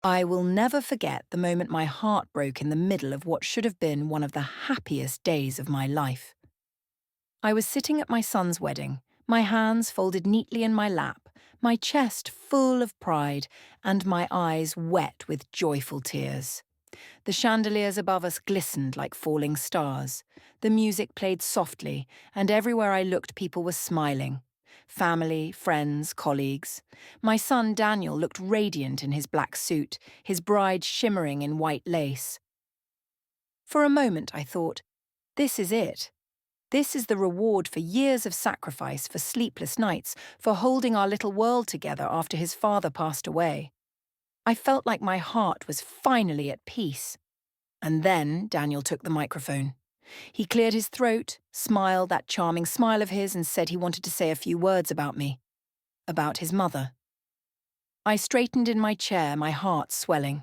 I will never forget the moment my heart broke in the middle of what should have been one of the happiest days of my life. I was sitting at my son's wedding, my hands folded neatly in my lap, my chest full of pride, and my eyes wet with joyful tears. The chandeliers above us glistened like falling stars. The music played softly, and everywhere I looked people were smiling. Family, friends, colleagues. My son Daniel looked radiant in his black suit, his bride shimmering in white lace. For a moment I thought, this is it. This is the reward for years of sacrifice, for sleepless nights, for holding our little world together after his father passed away. I felt like my heart was finally at peace. And then Daniel took the microphone. He cleared his throat, smiled that charming smile of his, and said he wanted to say a few words about me, about his mother. I straightened in my chair, my heart swelling.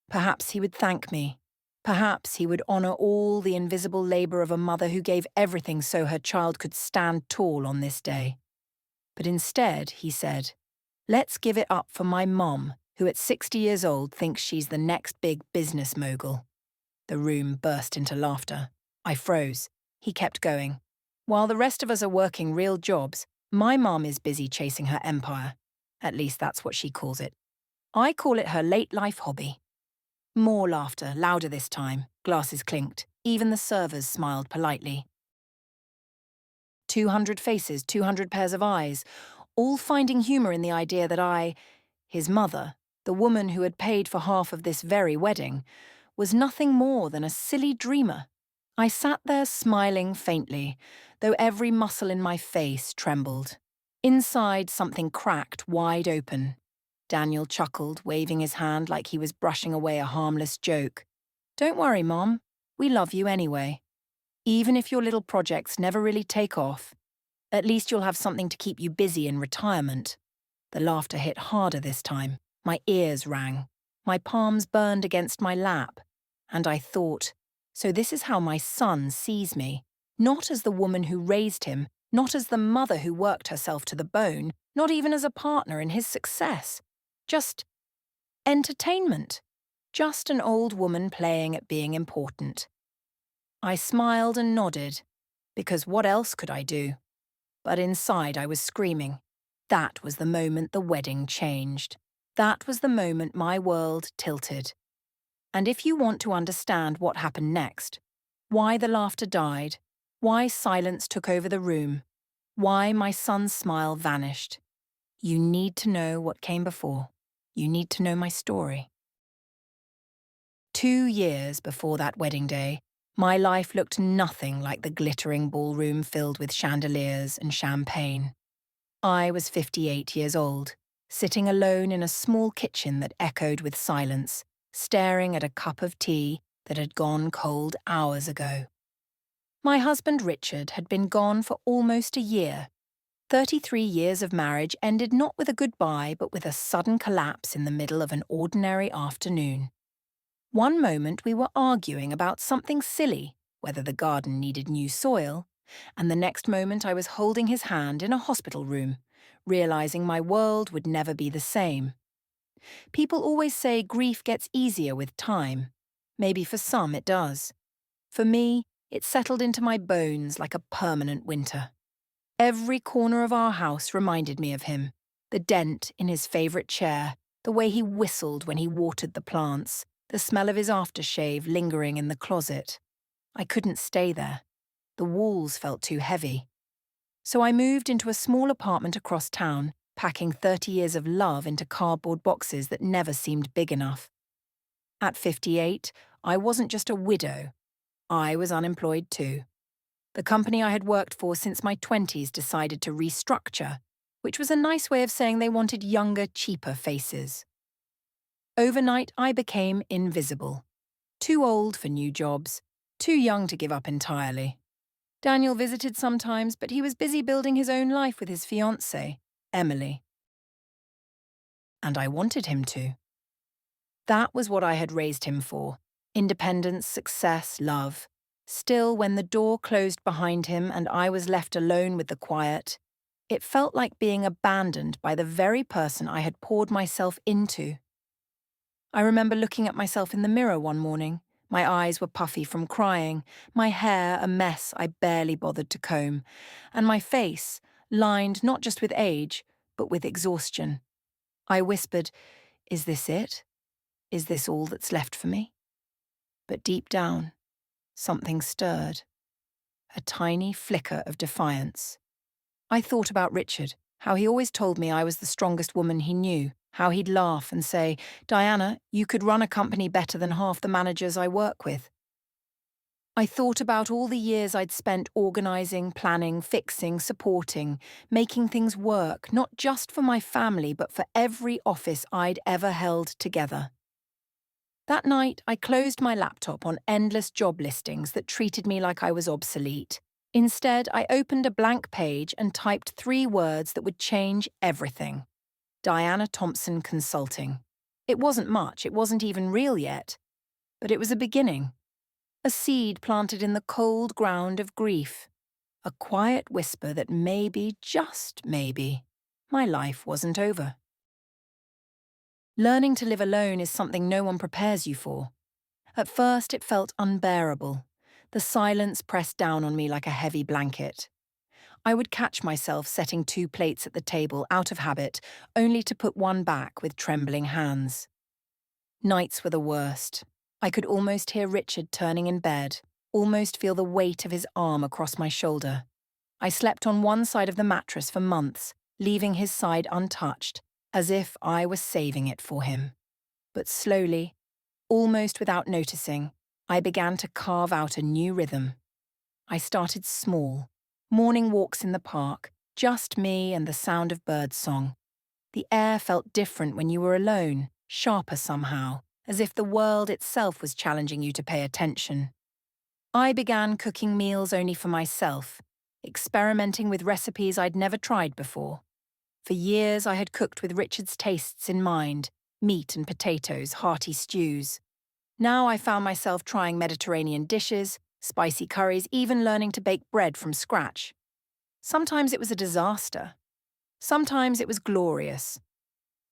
Perhaps he would thank me. Perhaps he would honour all the invisible labour of a mother who gave everything so her child could stand tall on this day. But instead, he said, let's give it up for my mom, who at 60 years old thinks she's the next big business mogul. The room burst into laughter. I froze. He kept going. While the rest of us are working real jobs, my mom is busy chasing her empire. At least that's what she calls it. I call it her late-life hobby. More laughter, louder this time. Glasses clinked. Even the servers smiled politely. 200 faces, 200 pairs of eyes, all finding humour in the idea that I, his mother, the woman who had paid for half of this very wedding, was nothing more than a silly dreamer. I sat there smiling faintly, though every muscle in my face trembled. Inside, something cracked wide open. Daniel chuckled, waving his hand like he was brushing away a harmless joke. Don't worry, Mom. We love you anyway. Even if your little projects never really take off, at least you'll have something to keep you busy in retirement. The laughter hit harder this time. My ears rang. My palms burned against my lap. And I thought, so this is how my son sees me. Not as the woman who raised him, not as the mother who worked herself to the bone, not even as a partner in his success. Just entertainment. Just an old woman playing at being important. I smiled and nodded, because what else could I do? But inside I was screaming. That was the moment the wedding changed. That was the moment my world tilted. And if you want to understand what happened next, why the laughter died, why silence took over the room, why my son's smile vanished, you need to know what came before. You need to know my story. 2 years before that wedding day, my life looked nothing like the glittering ballroom filled with chandeliers and champagne. I was 58 years old, sitting alone in a small kitchen that echoed with silence, staring at a cup of tea that had gone cold hours ago. My husband Richard had been gone for almost a year. 33 years of marriage ended not with a goodbye but with a sudden collapse in the middle of an ordinary afternoon. One moment we were arguing about something silly, whether the garden needed new soil, and the next moment I was holding his hand in a hospital room, realizing my world would never be the same. People always say grief gets easier with time. Maybe for some it does. For me, it settled into my bones like a permanent winter. Every corner of our house reminded me of him. The dent in his favourite chair, the way he whistled when he watered the plants, the smell of his aftershave lingering in the closet. I couldn't stay there. The walls felt too heavy. So I moved into a small apartment across town, packing 30 years of love into cardboard boxes that never seemed big enough. At 58, I wasn't just a widow. I was unemployed too. The company I had worked for since my 20s decided to restructure, which was a nice way of saying they wanted younger, cheaper faces. Overnight, I became invisible. Too old for new jobs, too young to give up entirely. Daniel visited sometimes, but he was busy building his own life with his fiancée, Emily. And I wanted him to. That was what I had raised him for: independence, success, love. Still, when the door closed behind him and I was left alone with the quiet, it felt like being abandoned by the very person I had poured myself into. I remember looking at myself in the mirror one morning. My eyes were puffy from crying, my hair a mess I barely bothered to comb, and my face lined not just with age, but with exhaustion. I whispered, "Is this it? Is this all that's left for me?" But deep down, something stirred, a tiny flicker of defiance. I thought about Richard, how he always told me I was the strongest woman he knew, how he'd laugh and say, "Diana, you could run a company better than half the managers I work with." I thought about all the years I'd spent organising, planning, fixing, supporting, making things work, not just for my family, but for every office I'd ever held together. That night, I closed my laptop on endless job listings that treated me like I was obsolete. Instead, I opened a blank page and typed 3 words that would change everything. Diana Thompson Consulting. It wasn't much, it wasn't even real yet, but it was a beginning. A seed planted in the cold ground of grief. A quiet whisper that maybe, just maybe, my life wasn't over. Learning to live alone is something no one prepares you for. At first, it felt unbearable. The silence pressed down on me like a heavy blanket. I would catch myself setting 2 plates at the table out of habit, only to put one back with trembling hands. Nights were the worst. I could almost hear Richard turning in bed, almost feel the weight of his arm across my shoulder. I slept on one side of the mattress for months, leaving his side untouched, as if I was saving it for him. But slowly, almost without noticing, I began to carve out a new rhythm. I started small, morning walks in the park, just me and the sound of birdsong. The air felt different when you were alone, sharper somehow, as if the world itself was challenging you to pay attention. I began cooking meals only for myself, experimenting with recipes I'd never tried before. For years I had cooked with Richard's tastes in mind, meat and potatoes, hearty stews. Now I found myself trying Mediterranean dishes, spicy curries, even learning to bake bread from scratch. Sometimes it was a disaster. Sometimes it was glorious.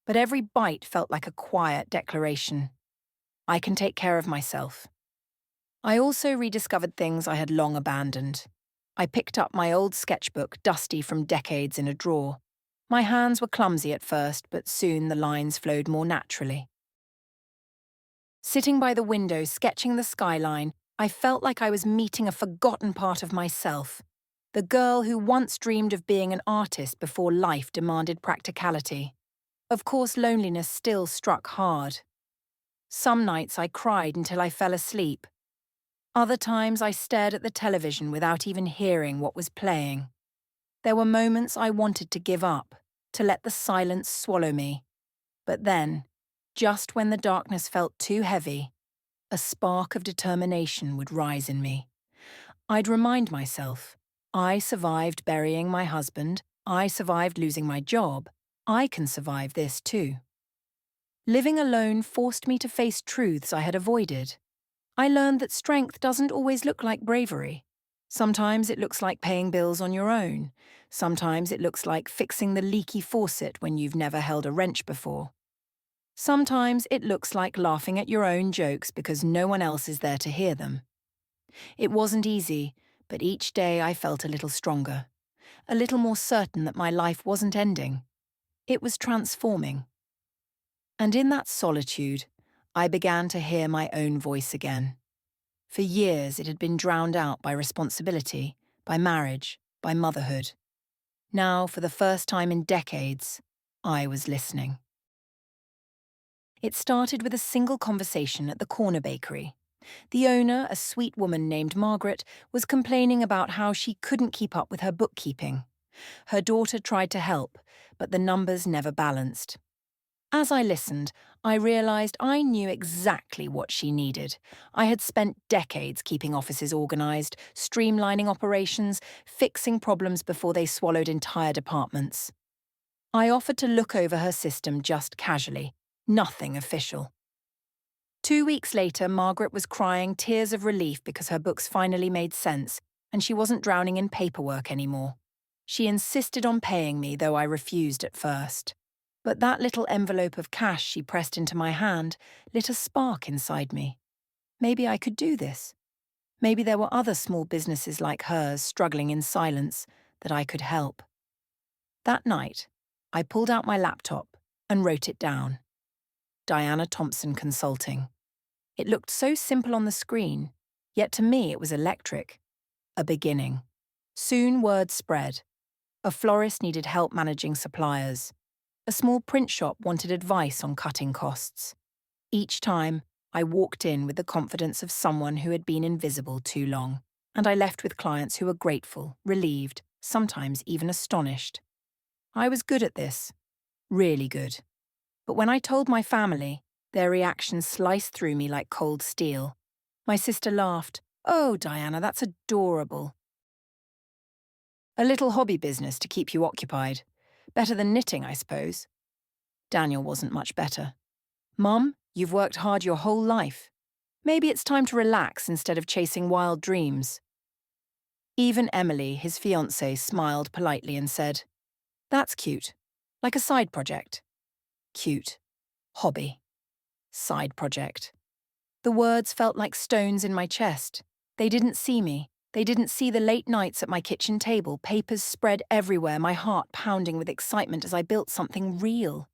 But every bite felt like a quiet declaration. I can take care of myself. I also rediscovered things I had long abandoned. I picked up my old sketchbook, dusty from decades, in a drawer. My hands were clumsy at first, but soon the lines flowed more naturally. Sitting by the window, sketching the skyline, I felt like I was meeting a forgotten part of myself. The girl who once dreamed of being an artist before life demanded practicality. Of course, loneliness still struck hard. Some nights I cried until I fell asleep. Other times I stared at the television without even hearing what was playing. There were moments I wanted to give up, to let the silence swallow me. But then, just when the darkness felt too heavy, a spark of determination would rise in me. I'd remind myself, I survived burying my husband, I survived losing my job, I can survive this too. Living alone forced me to face truths I had avoided. I learned that strength doesn't always look like bravery. Sometimes it looks like paying bills on your own. Sometimes it looks like fixing the leaky faucet when you've never held a wrench before. Sometimes it looks like laughing at your own jokes because no one else is there to hear them. It wasn't easy, but each day I felt a little stronger, a little more certain that my life wasn't ending. It was transforming. And in that solitude, I began to hear my own voice again. For years it had been drowned out by responsibility, by marriage, by motherhood. Now, for the first time in decades, I was listening. It started with a single conversation at the corner bakery. The owner, a sweet woman named Margaret, was complaining about how she couldn't keep up with her bookkeeping. Her daughter tried to help, but the numbers never balanced. As I listened, I realised I knew exactly what she needed. I had spent decades keeping offices organised, streamlining operations, fixing problems before they swallowed entire departments. I offered to look over her system just casually, nothing official. 2 weeks later, Margaret was crying tears of relief because her books finally made sense, and she wasn't drowning in paperwork anymore. She insisted on paying me, though I refused at first. But that little envelope of cash she pressed into my hand lit a spark inside me. Maybe I could do this. Maybe there were other small businesses like hers struggling in silence that I could help. That night, I pulled out my laptop and wrote it down. Diana Thompson Consulting. It looked so simple on the screen, yet to me it was electric. A beginning. Soon word spread. A florist needed help managing suppliers. A small print shop wanted advice on cutting costs. Each time, I walked in with the confidence of someone who had been invisible too long, and I left with clients who were grateful, relieved, sometimes even astonished. I was good at this. Really good. But when I told my family, their reaction sliced through me like cold steel. My sister laughed. "Oh, Diana, that's adorable. A little hobby business to keep you occupied. Better than knitting, I suppose." Daniel wasn't much better. "Mum, you've worked hard your whole life. Maybe it's time to relax instead of chasing wild dreams." Even Emily, his fiancée, smiled politely and said, "That's cute. Like a side project." Cute. Hobby. Side project. The words felt like stones in my chest. They didn't see me. They didn't see the late nights at my kitchen table, papers spread everywhere, my heart pounding with excitement as I built something real.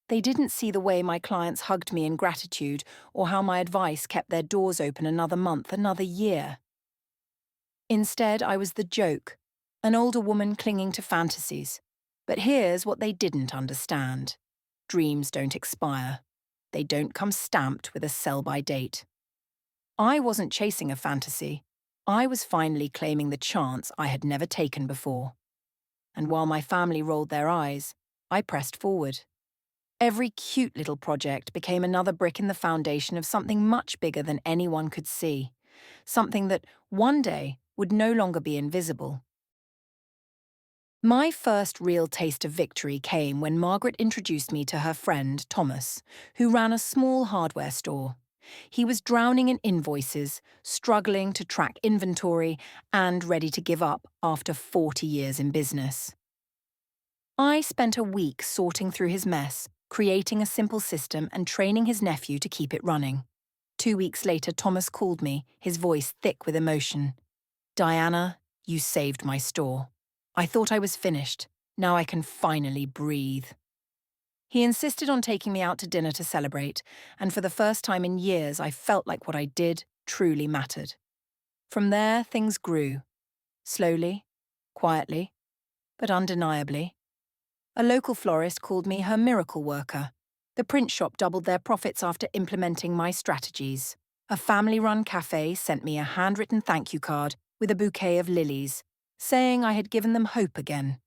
They didn't see the way my clients hugged me in gratitude or how my advice kept their doors open another month, another year. Instead, I was the joke, an older woman clinging to fantasies. But here's what they didn't understand. Dreams don't expire. They don't come stamped with a sell-by date. I wasn't chasing a fantasy. I was finally claiming the chance I had never taken before. And while my family rolled their eyes, I pressed forward. Every cute little project became another brick in the foundation of something much bigger than anyone could see. Something that, one day, would no longer be invisible. My first real taste of victory came when Margaret introduced me to her friend, Thomas, who ran a small hardware store. He was drowning in invoices, struggling to track inventory, and ready to give up after 40 years in business. I spent a week sorting through his mess, creating a simple system and training his nephew to keep it running. 2 weeks later, Thomas called me, his voice thick with emotion. "Diana, you saved my store. I thought I was finished. Now I can finally breathe." He insisted on taking me out to dinner to celebrate, and for the first time in years I felt like what I did truly mattered. From there, things grew. Slowly, quietly, but undeniably. A local florist called me her miracle worker. The print shop doubled their profits after implementing my strategies. A family-run cafe sent me a handwritten thank you card with a bouquet of lilies, saying I had given them hope again.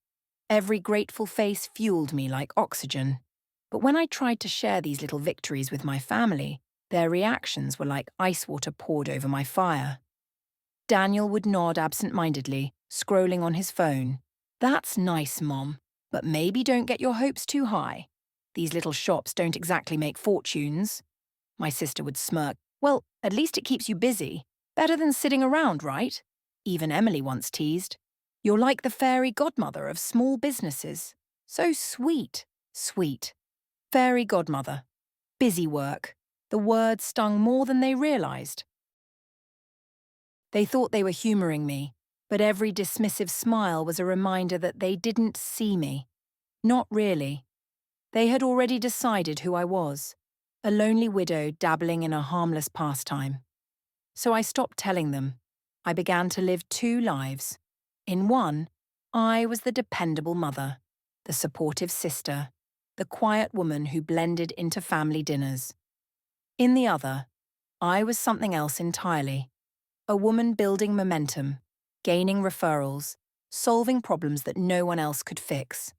Every grateful face fueled me like oxygen. But when I tried to share these little victories with my family, their reactions were like ice water poured over my fire. Daniel would nod absent-mindedly, scrolling on his phone. "That's nice, Mom, but maybe don't get your hopes too high. These little shops don't exactly make fortunes." My sister would smirk. "Well, at least it keeps you busy. Better than sitting around, right?" Even Emily once teased. "You're like the fairy godmother of small businesses. So sweet, sweet. Fairy godmother. Busy work." The word stung more than they realized. They thought they were humoring me, but every dismissive smile was a reminder that they didn't see me. Not really. They had already decided who I was, a lonely widow dabbling in a harmless pastime. So I stopped telling them. I began to live two lives. In one, I was the dependable mother, the supportive sister, the quiet woman who blended into family dinners. In the other, I was something else entirely, a woman building momentum, gaining referrals, solving problems that no one else could fix.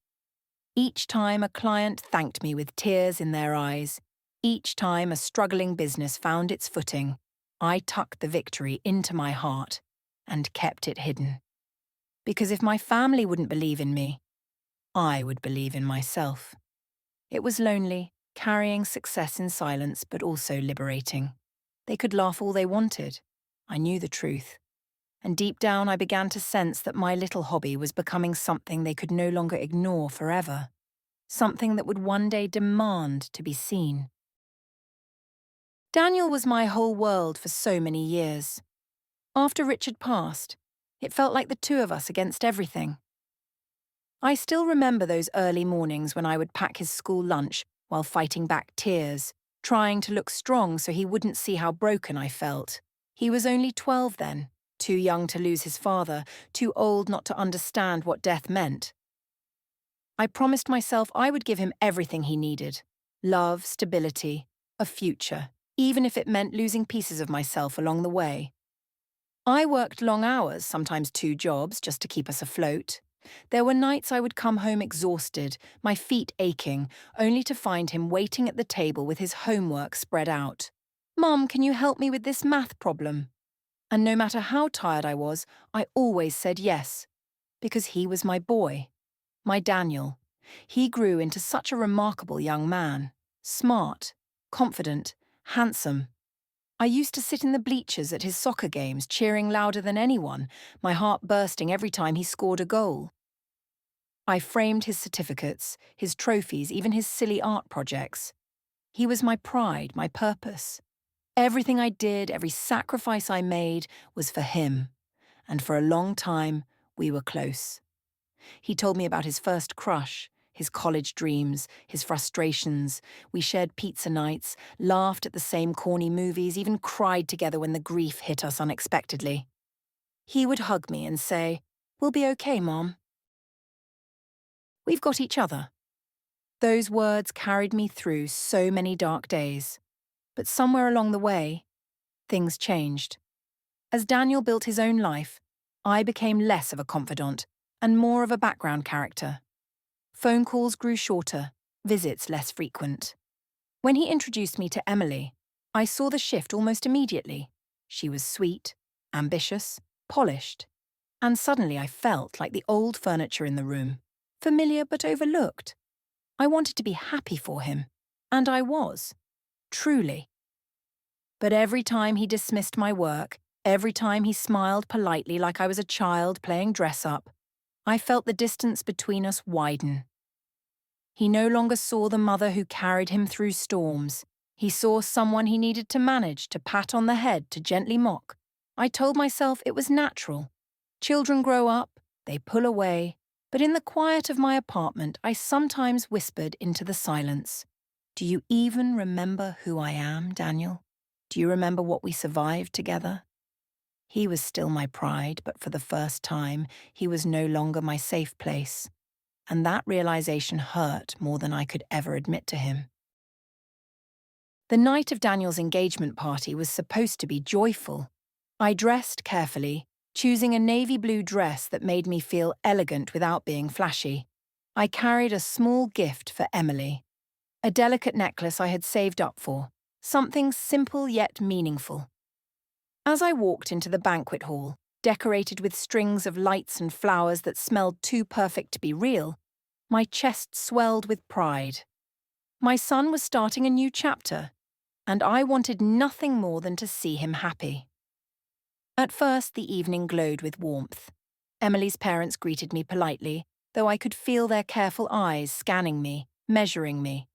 Each time a client thanked me with tears in their eyes, each time a struggling business found its footing, I tucked the victory into my heart and kept it hidden. Because if my family wouldn't believe in me, I would believe in myself. It was lonely, carrying success in silence, but also liberating. They could laugh all they wanted. I knew the truth. And deep down I began to sense that my little hobby was becoming something they could no longer ignore forever. something that would one day demand to be seen. Daniel was my whole world for so many years. After Richard passed, it felt like the two of us against everything. I still remember those early mornings when I would pack his school lunch while fighting back tears, trying to look strong so he wouldn't see how broken I felt. He was only 12 then, too young to lose his father, too old not to understand what death meant. I promised myself I would give him everything he needed: love, stability, a future, even if it meant losing pieces of myself along the way. I worked long hours, sometimes 2 jobs, just to keep us afloat. There were nights I would come home exhausted, my feet aching, only to find him waiting at the table with his homework spread out. "Mum, can you help me with this math problem?" And no matter how tired I was, I always said yes, because he was my boy, my Daniel. He grew into such a remarkable young man, smart, confident, handsome. I used to sit in the bleachers at his soccer games, cheering louder than anyone, my heart bursting every time he scored a goal. I framed his certificates, his trophies, even his silly art projects. He was my pride, my purpose. Everything I did, every sacrifice I made was for him. And for a long time, we were close. He told me about his first crush, his college dreams, his frustrations. We shared pizza nights, laughed at the same corny movies, even cried together when the grief hit us unexpectedly. He would hug me and say, "We'll be okay, Mom. We've got each other." Those words carried me through so many dark days. But somewhere along the way, things changed. As Daniel built his own life, I became less of a confidant and more of a background character. Phone calls grew shorter, visits less frequent. When he introduced me to Emily, I saw the shift almost immediately. She was sweet, ambitious, polished. And suddenly I felt like the old furniture in the room, familiar but overlooked. I wanted to be happy for him, and I was, truly. But every time he dismissed my work, every time he smiled politely like I was a child playing dress-up, I felt the distance between us widen. He no longer saw the mother who carried him through storms. He saw someone he needed to manage, to pat on the head, to gently mock. I told myself it was natural. Children grow up, they pull away, but in the quiet of my apartment, I sometimes whispered into the silence, "Do you even remember who I am, Daniel? Do you remember what we survived together?" He was still my pride, but for the first time, he was no longer my safe place. And that realization hurt more than I could ever admit to him. The night of Daniel's engagement party was supposed to be joyful. I dressed carefully, choosing a navy blue dress that made me feel elegant without being flashy. I carried a small gift for Emily, a delicate necklace I had saved up for, something simple yet meaningful. As I walked into the banquet hall, decorated with strings of lights and flowers that smelled too perfect to be real, my chest swelled with pride. My son was starting a new chapter, and I wanted nothing more than to see him happy. At first, the evening glowed with warmth. Emily's parents greeted me politely, though I could feel their careful eyes scanning me, measuring me.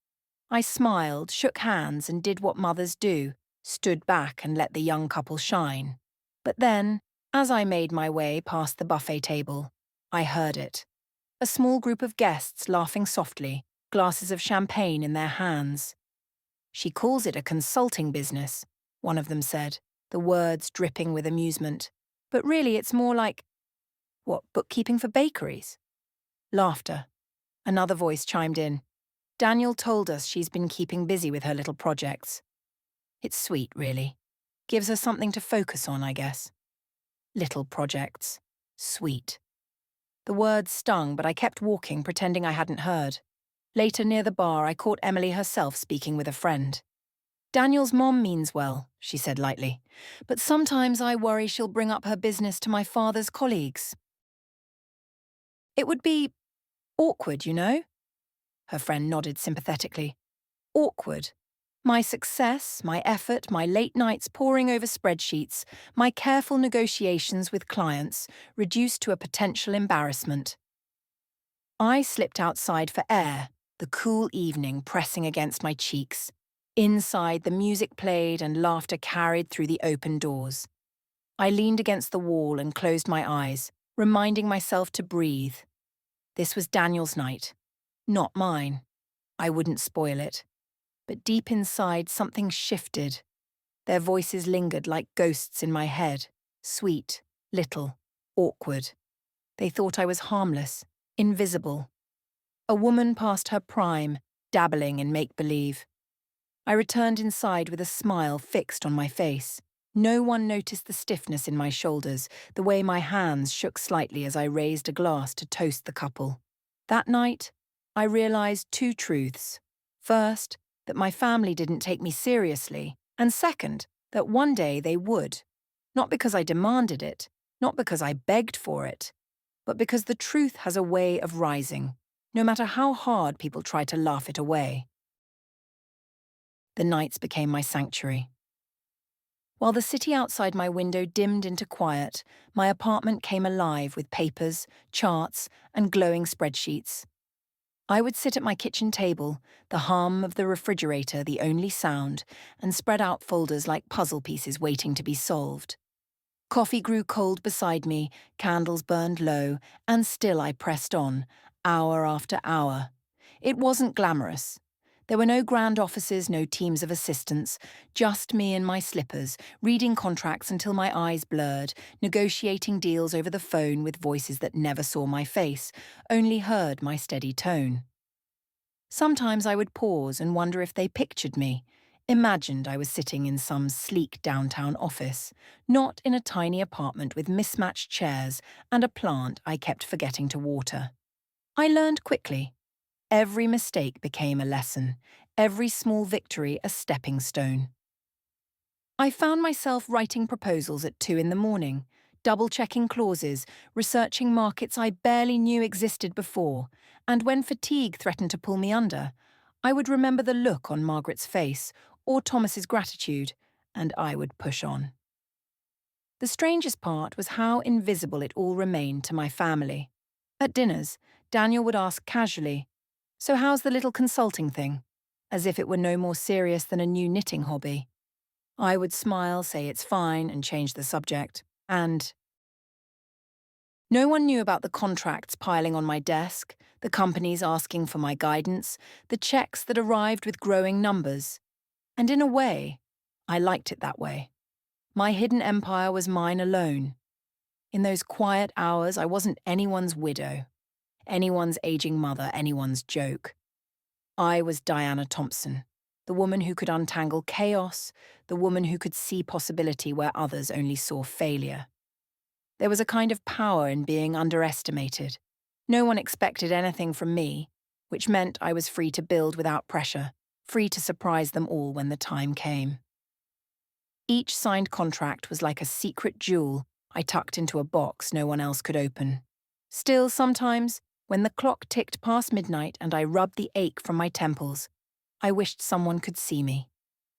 I smiled, shook hands, and did what mothers do, stood back and let the young couple shine. But then, as I made my way past the buffet table, I heard it. A small group of guests laughing softly, glasses of champagne in their hands. "She calls it a consulting business," one of them said, the words dripping with amusement. "But really it's more like, what, bookkeeping for bakeries?" Laughter. Another voice chimed in. "Daniel told us she's been keeping busy with her little projects." It's sweet, really. Gives her something to focus on, I guess. Little projects. Sweet. The words stung, but I kept walking, pretending I hadn't heard. Later, near the bar, I caught Emily herself speaking with a friend. "Daniel's mom means well," she said lightly, "but sometimes I worry she'll bring up her business to my father's colleagues." "It would be awkward, you know?" Her friend nodded sympathetically. "Awkward. My success, my effort, my late nights poring over spreadsheets, my careful negotiations with clients, reduced to a potential embarrassment." I slipped outside for air, the cool evening pressing against my cheeks. Inside, the music played and laughter carried through the open doors. I leaned against the wall and closed my eyes, reminding myself to breathe. This was Daniel's night, not mine. I wouldn't spoil it. But deep inside, something shifted. Their voices lingered like ghosts in my head, sweet, little, awkward. They thought I was harmless, invisible. A woman past her prime, dabbling in make-believe. I returned inside with a smile fixed on my face. No one noticed the stiffness in my shoulders, the way my hands shook slightly as I raised a glass to toast the couple. That night, I realized two truths. First, that my family didn't take me seriously, and second, that one day they would. Not because I demanded it, not because I begged for it, but because the truth has a way of rising, no matter how hard people try to laugh it away. The nights became my sanctuary. While the city outside my window dimmed into quiet, my apartment came alive with papers, charts, and glowing spreadsheets. I would sit at my kitchen table, the hum of the refrigerator the only sound, and spread out folders like puzzle pieces waiting to be solved. Coffee grew cold beside me, candles burned low, and still I pressed on, hour after hour. It wasn't glamorous. There were no grand offices, no teams of assistants, just me in my slippers, reading contracts until my eyes blurred, negotiating deals over the phone with voices that never saw my face, only heard my steady tone. Sometimes I would pause and wonder if they pictured me, imagined I was sitting in some sleek downtown office, not in a tiny apartment with mismatched chairs and a plant I kept forgetting to water. I learned quickly. Every mistake became a lesson, every small victory a stepping stone. I found myself writing proposals at 2 a.m, double-checking clauses, researching markets I barely knew existed before, and when fatigue threatened to pull me under, I would remember the look on Margaret's face or Thomas's gratitude, and I would push on. The strangest part was how invisible it all remained to my family. At dinners, Daniel would ask casually, "So how's the little consulting thing?" as if it were no more serious than a new knitting hobby. I would smile, say it's fine, and change the subject. And no one knew about the contracts piling on my desk, the companies asking for my guidance, the checks that arrived with growing numbers. And in a way, I liked it that way. My hidden empire was mine alone. In those quiet hours, I wasn't anyone's widow, anyone's aging mother, anyone's joke. I was Diana Thompson, the woman who could untangle chaos, the woman who could see possibility where others only saw failure. There was a kind of power in being underestimated. No one expected anything from me, which meant I was free to build without pressure, free to surprise them all when the time came. Each signed contract was like a secret jewel I tucked into a box no one else could open. Still, sometimes, when the clock ticked past midnight and I rubbed the ache from my temples, I wished someone could see me.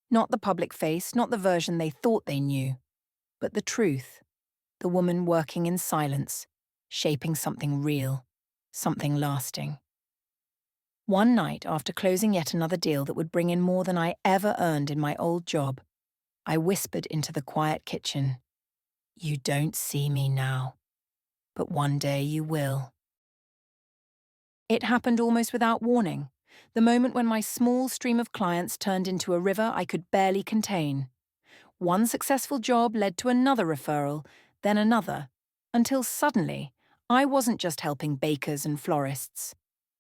Not the public face, not the version they thought they knew, but the truth, the woman working in silence, shaping something real, something lasting. One night, after closing yet another deal that would bring in more than I ever earned in my old job, I whispered into the quiet kitchen, "You don't see me now, but one day you will." It happened almost without warning, the moment when my small stream of clients turned into a river I could barely contain. One successful job led to another referral, then another, until suddenly, I wasn't just helping bakers and florists.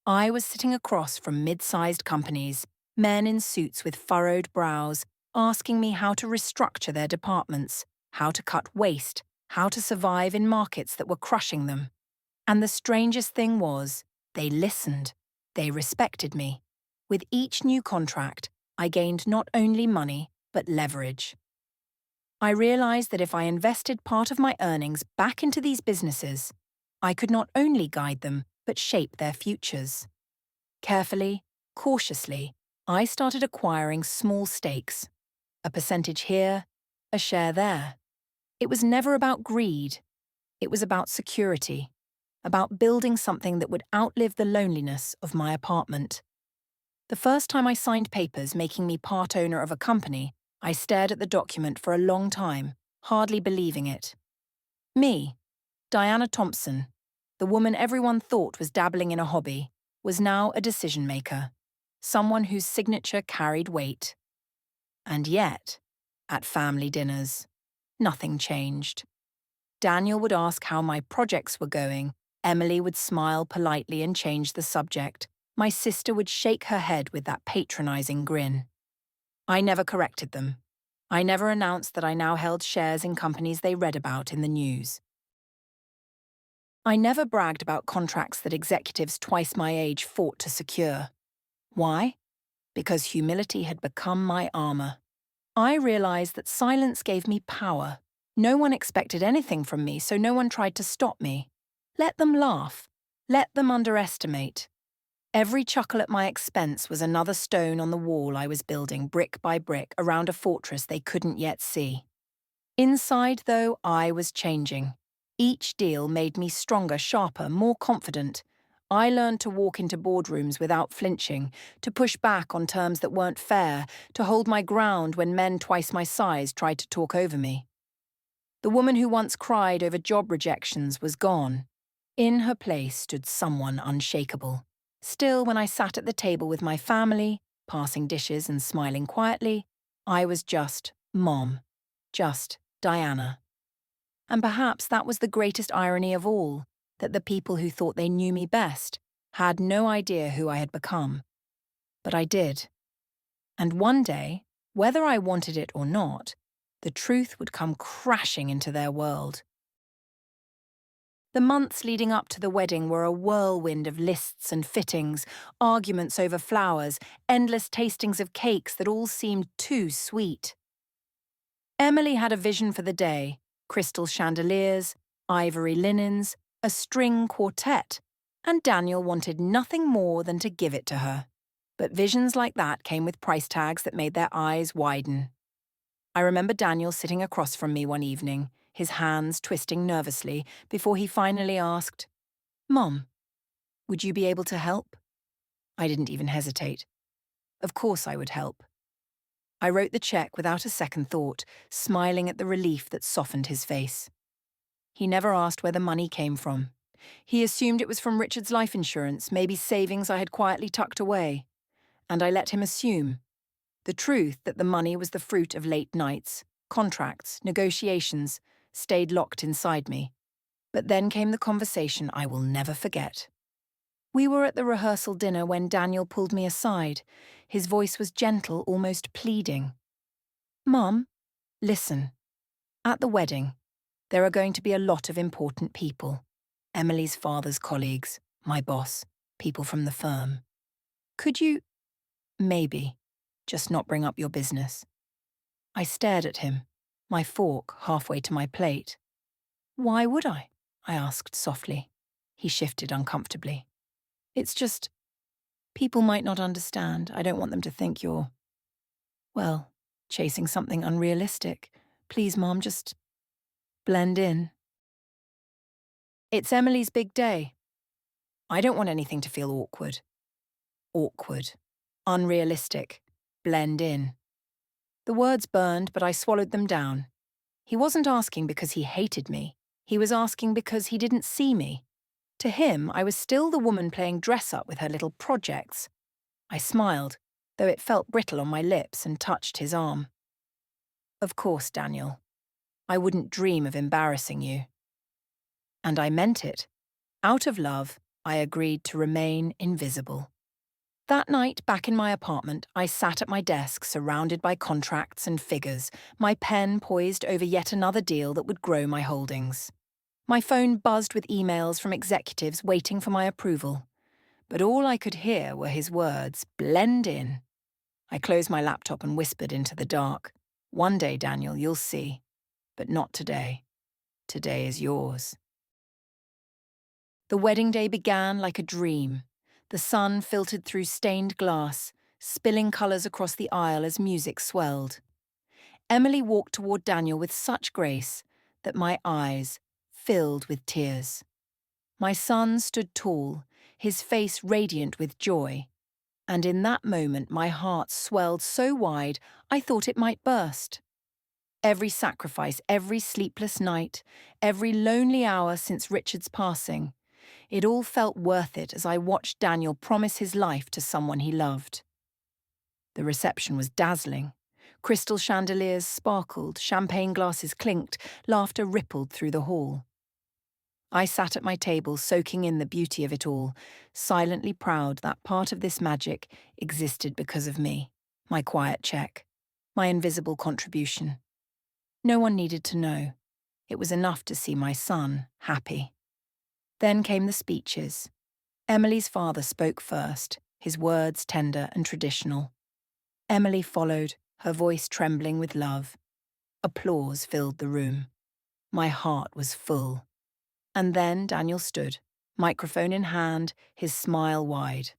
I was sitting across from mid-sized companies, men in suits with furrowed brows, asking me how to restructure their departments, how to cut waste, how to survive in markets that were crushing them. And the strangest thing was, they listened. They respected me. With each new contract, I gained not only money, but leverage. I realized that if I invested part of my earnings back into these businesses, I could not only guide them, but shape their futures. Carefully, cautiously, I started acquiring small stakes. A percentage here, a share there. It was never about greed. It was about security, about building something that would outlive the loneliness of my apartment. The first time I signed papers making me part owner of a company, I stared at the document for a long time, hardly believing it. Me, Diana Thompson, the woman everyone thought was dabbling in a hobby, was now a decision maker, someone whose signature carried weight. And yet, at family dinners, nothing changed. Daniel would ask how my projects were going. Emily would smile politely and change the subject. My sister would shake her head with that patronizing grin. I never corrected them. I never announced that I now held shares in companies they read about in the news. I never bragged about contracts that executives twice my age fought to secure. Why? Because humility had become my armor. I realized that silence gave me power. No one expected anything from me, so no one tried to stop me. Let them laugh. Let them underestimate. Every chuckle at my expense was another stone on the wall I was building brick by brick around a fortress they couldn't yet see. Inside, though, I was changing. Each deal made me stronger, sharper, more confident. I learned to walk into boardrooms without flinching, to push back on terms that weren't fair, to hold my ground when men twice my size tried to talk over me. The woman who once cried over job rejections was gone. In her place stood someone unshakable. Still, when I sat at the table with my family, passing dishes and smiling quietly, I was just Mom, just Diana. And perhaps that was the greatest irony of all, that the people who thought they knew me best had no idea who I had become. But I did. And one day, whether I wanted it or not, the truth would come crashing into their world. The months leading up to the wedding were a whirlwind of lists and fittings, arguments over flowers, endless tastings of cakes that all seemed too sweet. Emily had a vision for the day: crystal chandeliers, ivory linens, a string quartet, and Daniel wanted nothing more than to give it to her. But visions like that came with price tags that made their eyes widen. I remember Daniel sitting across from me one evening, his hands twisting nervously, before he finally asked, "Mom, would you be able to help?" I didn't even hesitate. Of course I would help. I wrote the check without a second thought, smiling at the relief that softened his face. He never asked where the money came from. He assumed it was from Richard's life insurance, maybe savings I had quietly tucked away. And I let him assume. The truth that the money was the fruit of late nights, contracts, negotiations, stayed locked inside me. But then came the conversation I will never forget. We were at the rehearsal dinner when Daniel pulled me aside. His voice was gentle, almost pleading. "Mom, listen. At the wedding, there are going to be a lot of important people. Emily's father's colleagues, my boss, people from the firm. Could you, maybe, just not bring up your business?" I stared at him, my fork halfway to my plate. "Why would I?" I asked softly. He shifted uncomfortably. "It's just, people might not understand. I don't want them to think you're, well, chasing something unrealistic. Please, Mom, just blend in. It's Emily's big day. I don't want anything to feel awkward. Awkward. Unrealistic. Blend in." The words burned, but I swallowed them down. He wasn't asking because he hated me. He was asking because he didn't see me. To him, I was still the woman playing dress-up with her little projects. I smiled, though it felt brittle on my lips, and touched his arm. "Of course, Daniel. I wouldn't dream of embarrassing you." And I meant it. Out of love, I agreed to remain invisible. That night, back in my apartment, I sat at my desk, surrounded by contracts and figures, my pen poised over yet another deal that would grow my holdings. My phone buzzed with emails from executives waiting for my approval. But all I could hear were his words, "Blend in." I closed my laptop and whispered into the dark, "One day, Daniel, you'll see. But not today. Today is yours." The wedding day began like a dream. The sun filtered through stained glass, spilling colours across the aisle as music swelled. Emily walked toward Daniel with such grace that my eyes filled with tears. My son stood tall, his face radiant with joy, And in that moment, my heart swelled so wide I thought it might burst. Every sacrifice, every sleepless night, every lonely hour since Richard's passing, it all felt worth it as I watched Daniel promise his life to someone he loved. The reception was dazzling. Crystal chandeliers sparkled, champagne glasses clinked, laughter rippled through the hall. I sat at my table soaking in the beauty of it all, silently proud that part of this magic existed because of me, my quiet check, my invisible contribution. No one needed to know. It was enough to see my son happy. Then came the speeches. Emily's father spoke first, his words tender and traditional. Emily followed, her voice trembling with love. Applause filled the room. My heart was full. And then Daniel stood, microphone in hand, his smile wide.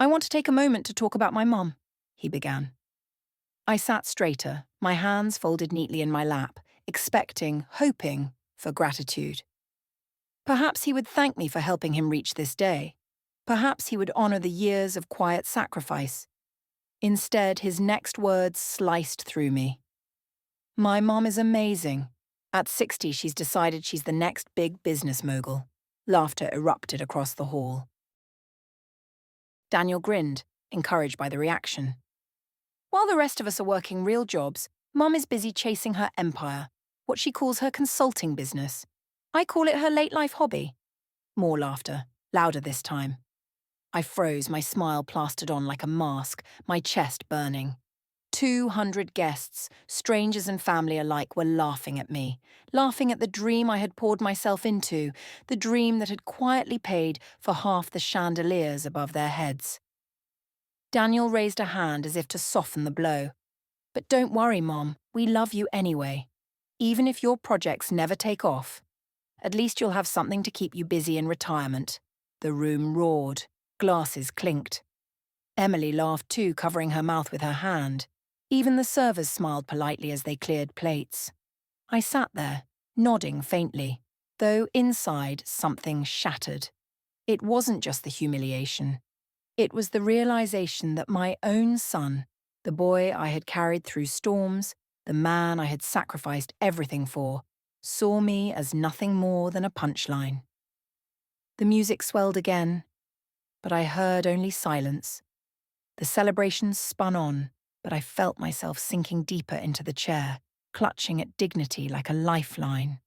"I want to take a moment to talk about my mum," he began. I sat straighter, my hands folded neatly in my lap, expecting, hoping for gratitude. Perhaps he would thank me for helping him reach this day. Perhaps he would honor the years of quiet sacrifice. Instead, his next words sliced through me. "My mom is amazing. At 60, she's decided she's the next big business mogul." Laughter erupted across the hall. Daniel grinned, encouraged by the reaction. "While the rest of us are working real jobs, Mum is busy chasing her empire, what she calls her consulting business. I call it her late-life hobby." More laughter, louder this time. I froze, my smile plastered on like a mask, my chest burning. 200 guests, strangers and family alike, were laughing at me, laughing at the dream I had poured myself into, the dream that had quietly paid for half the chandeliers above their heads. Daniel raised a hand as if to soften the blow. "But don't worry, Mom, we love you anyway. Even if your projects never take off, at least you'll have something to keep you busy in retirement." The room roared, glasses clinked. Emily laughed too, covering her mouth with her hand. Even the servers smiled politely as they cleared plates. I sat there, nodding faintly, though inside something shattered. It wasn't just the humiliation. It was the realization that my own son, the boy I had carried through storms, the man I had sacrificed everything for, saw me as nothing more than a punchline. The music swelled again, but I heard only silence. The celebrations spun on, but I felt myself sinking deeper into the chair, clutching at dignity like a lifeline.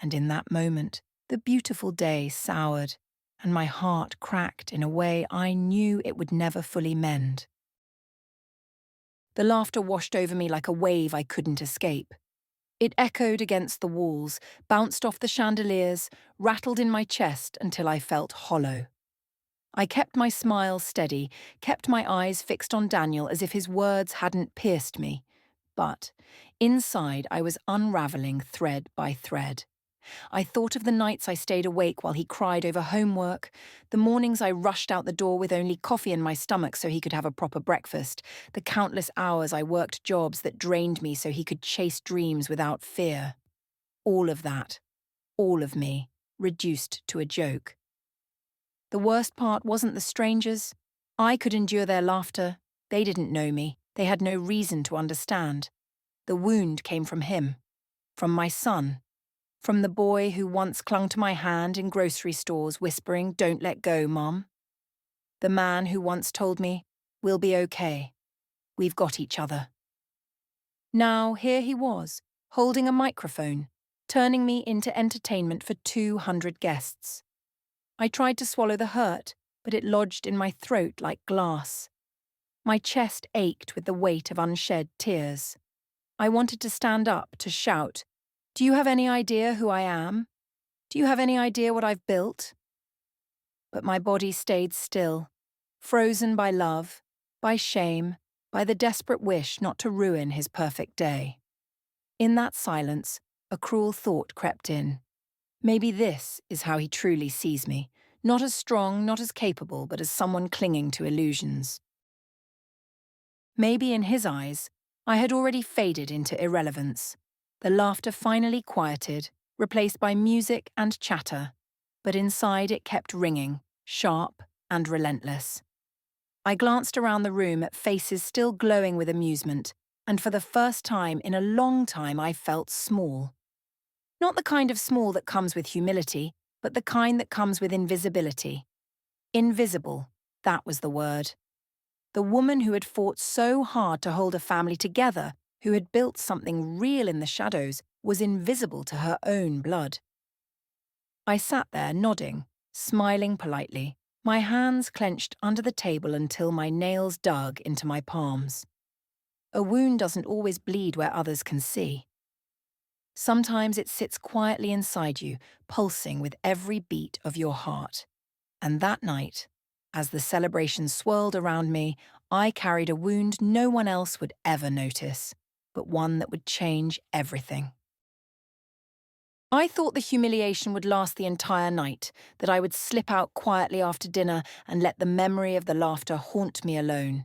And in that moment, the beautiful day soured, and my heart cracked in a way I knew it would never fully mend. The laughter washed over me like a wave I couldn't escape. It echoed against the walls, bounced off the chandeliers, rattled in my chest until I felt hollow. I kept my smile steady, kept my eyes fixed on Daniel as if his words hadn't pierced me. But inside I was unraveling thread by thread. I thought of the nights I stayed awake while he cried over homework, the mornings I rushed out the door with only coffee in my stomach so he could have a proper breakfast, the countless hours I worked jobs that drained me so he could chase dreams without fear. All of that, all of me, reduced to a joke. The worst part wasn't the strangers. I could endure their laughter. They didn't know me. They had no reason to understand. The wound came from him, from my son, from the boy who once clung to my hand in grocery stores whispering, "Don't let go, Mom." The man who once told me, "We'll be okay. We've got each other." Now here he was, holding a microphone, turning me into entertainment for 200 guests. I tried to swallow the hurt, but it lodged in my throat like glass. My chest ached with the weight of unshed tears. I wanted to stand up, to shout, "Do you have any idea who I am? Do you have any idea what I've built?" But my body stayed still, frozen by love, by shame, by the desperate wish not to ruin his perfect day. In that silence, a cruel thought crept in. Maybe this is how he truly sees me, not as strong, not as capable, but as someone clinging to illusions. Maybe in his eyes, I had already faded into irrelevance. The laughter finally quieted, replaced by music and chatter, but inside it kept ringing, sharp and relentless. I glanced around the room at faces still glowing with amusement, and for the first time in a long time I felt small. Not the kind of small that comes with humility, but the kind that comes with invisibility. Invisible, that was the word. The woman who had fought so hard to hold a family together, who had built something real in the shadows, was invisible to her own blood. I sat there nodding, smiling politely, my hands clenched under the table until my nails dug into my palms. A wound doesn't always bleed where others can see. Sometimes it sits quietly inside you, pulsing with every beat of your heart. And that night, as the celebration swirled around me, I carried a wound no one else would ever notice, but one that would change everything. I thought the humiliation would last the entire night, that I would slip out quietly after dinner and let the memory of the laughter haunt me alone.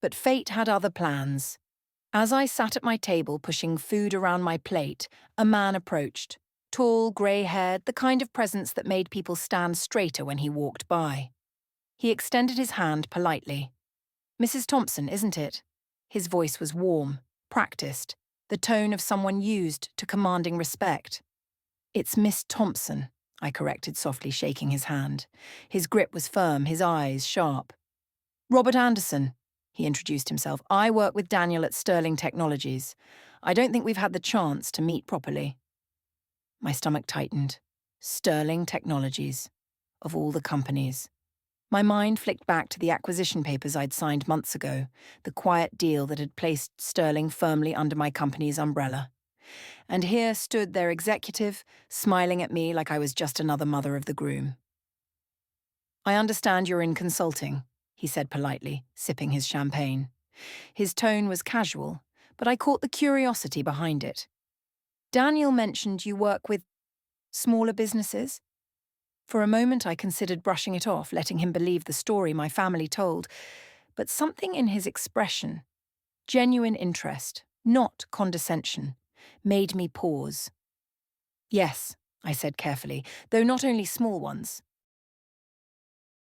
But fate had other plans. As I sat at my table pushing food around my plate, a man approached. Tall, grey-haired, the kind of presence that made people stand straighter when he walked by. He extended his hand politely. "Mrs. Thompson, isn't it?" His voice was warm, practiced, the tone of someone used to commanding respect. "It's Miss Thompson," I corrected softly, shaking his hand. His grip was firm, his eyes sharp. "Robert Anderson," he introduced himself. "I work with Daniel at Sterling Technologies. I don't think we've had the chance to meet properly." My stomach tightened. Sterling Technologies. Of all the companies. My mind flicked back to the acquisition papers I'd signed months ago, the quiet deal that had placed Sterling firmly under my company's umbrella. And here stood their executive, smiling at me like I was just another mother of the groom. "I understand you're in consulting," he said politely, sipping his champagne. His tone was casual, but I caught the curiosity behind it. "Daniel mentioned you work with smaller businesses?" For a moment I considered brushing it off, letting him believe the story my family told, but something in his expression, genuine interest, not condescension, made me pause. "Yes," I said carefully, "though not only small ones.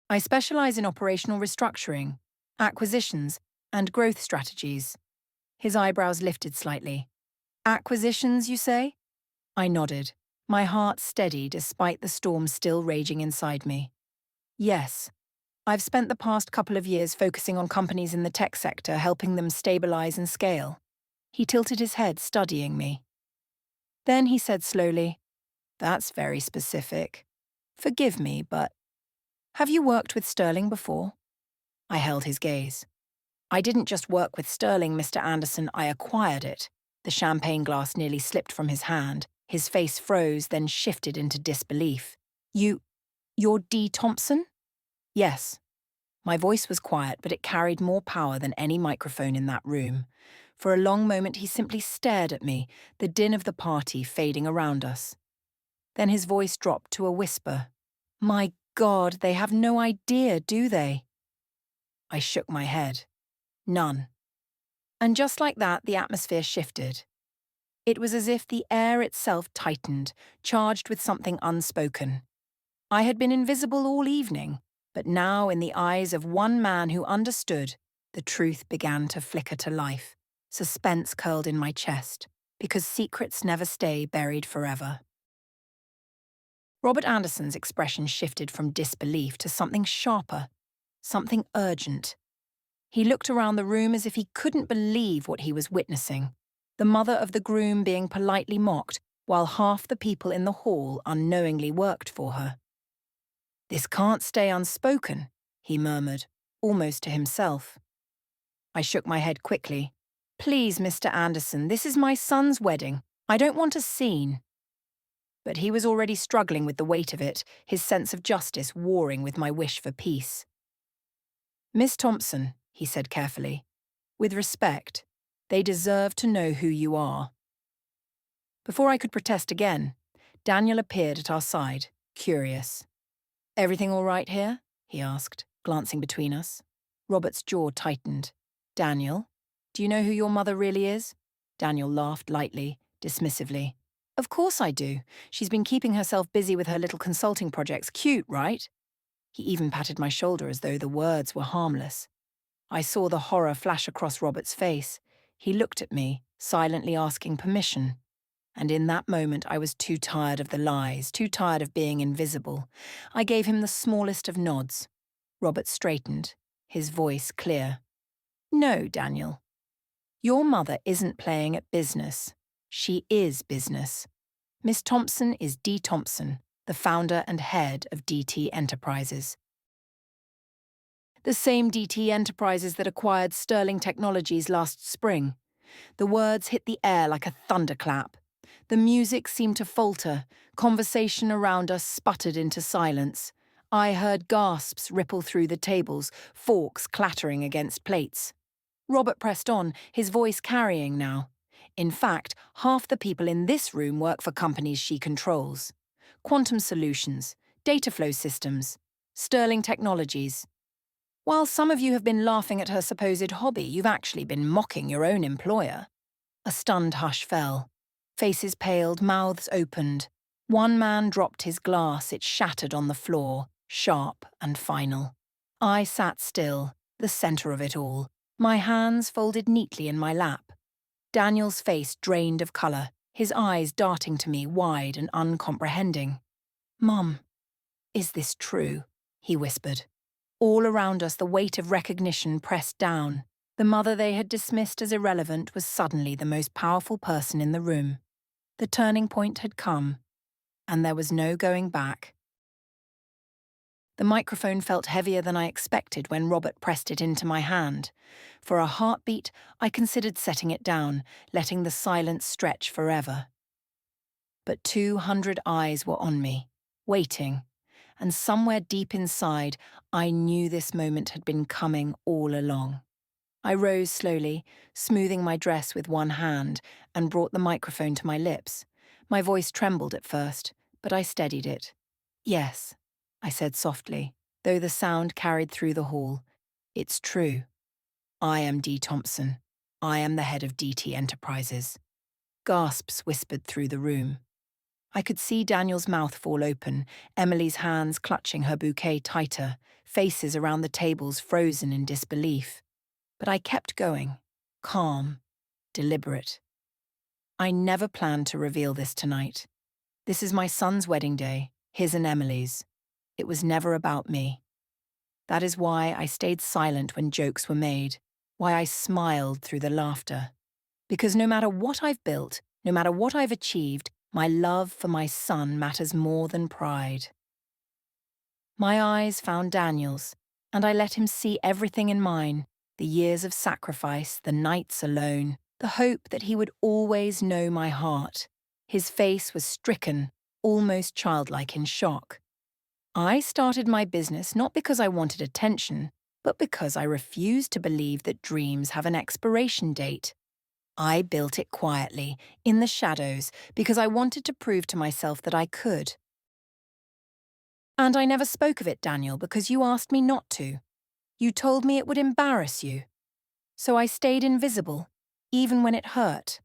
I specialize in operational restructuring, acquisitions, and growth strategies." His eyebrows lifted slightly. "Acquisitions, you say?" I nodded, my heart steady despite the storm still raging inside me. "Yes. I've spent the past couple of years focusing on companies in the tech sector, helping them stabilize and scale." He tilted his head, studying me. Then he said slowly, "That's very specific. Forgive me, but have you worked with Sterling before?" I held his gaze. "I didn't just work with Sterling, Mr. Anderson, I acquired it." The champagne glass nearly slipped from his hand. His face froze, then shifted into disbelief. You're D. Thompson?" "Yes." My voice was quiet, but it carried more power than any microphone in that room. For a long moment he simply stared at me, the din of the party fading around us. Then his voice dropped to a whisper. "My God, they have no idea, do they?" I shook my head. "None." And just like that, the atmosphere shifted. It was as if the air itself tightened, charged with something unspoken. I had been invisible all evening, but now in the eyes of one man who understood, the truth began to flicker to life. Suspense curled in my chest, because secrets never stay buried forever. Robert Anderson's expression shifted from disbelief to something sharper, something urgent. He looked around the room as if he couldn't believe what he was witnessing, the mother of the groom being politely mocked, while half the people in the hall unknowingly worked for her. "This can't stay unspoken," he murmured, almost to himself. I shook my head quickly. "Please, Mr. Anderson, this is my son's wedding. I don't want a scene." But he was already struggling with the weight of it, his sense of justice warring with my wish for peace. "Miss Thompson," he said carefully, "with respect, they deserve to know who you are." Before I could protest again, Daniel appeared at our side, curious. "Everything all right here?" he asked, glancing between us. Robert's jaw tightened. "Daniel, do you know who your mother really is?" Daniel laughed lightly, dismissively. "Of course I do. She's been keeping herself busy with her little consulting projects. Cute, right?" He even patted my shoulder as though the words were harmless. I saw the horror flash across Robert's face. He looked at me, silently asking permission. And in that moment, I was too tired of the lies, too tired of being invisible. I gave him the smallest of nods. Robert straightened, his voice clear. No, Daniel. Your mother isn't playing at business. She is business. Miss Thompson is Dee Thompson, the founder and head of DT Enterprises. The same DT Enterprises that acquired Sterling Technologies last spring. The words hit the air like a thunderclap. The music seemed to falter. Conversation around us sputtered into silence. I heard gasps ripple through the tables, forks clattering against plates. Robert pressed on, his voice carrying now. In fact, half the people in this room work for companies she controls. Quantum Solutions, Data Flow Systems, Sterling Technologies. While some of you have been laughing at her supposed hobby, you've actually been mocking your own employer. A stunned hush fell. Faces paled, mouths opened. One man dropped his glass, it shattered on the floor, sharp and final. I sat still, the centre of it all, my hands folded neatly in my lap. Daniel's face drained of colour, his eyes darting to me wide and uncomprehending. "Mum, is this true?" he whispered. All around us the weight of recognition pressed down. The mother they had dismissed as irrelevant was suddenly the most powerful person in the room. The turning point had come, and there was no going back. The microphone felt heavier than I expected when Robert pressed it into my hand. For a heartbeat, I considered setting it down, letting the silence stretch forever. But 200 eyes were on me, waiting, and somewhere deep inside, I knew this moment had been coming all along. I rose slowly, smoothing my dress with one hand, and brought the microphone to my lips. My voice trembled at first, but I steadied it. "Yes," I said softly, though the sound carried through the hall. "It's true. I am Dee Thompson. I am the head of DT Enterprises." Gasps whispered through the room. I could see Daniel's mouth fall open, Emily's hands clutching her bouquet tighter, faces around the tables frozen in disbelief. But I kept going, calm, deliberate. I never planned to reveal this tonight. This is my son's wedding day, his and Emily's. It was never about me. That is why I stayed silent when jokes were made, why I smiled through the laughter. Because no matter what I've built, no matter what I've achieved, my love for my son matters more than pride. My eyes found Daniel's, and I let him see everything in mine, the years of sacrifice, the nights alone, the hope that he would always know my heart. His face was stricken, almost childlike in shock. I started my business not because I wanted attention, but because I refused to believe that dreams have an expiration date. I built it quietly, in the shadows, because I wanted to prove to myself that I could. And I never spoke of it, Daniel, because you asked me not to. You told me it would embarrass you. So I stayed invisible, even when it hurt.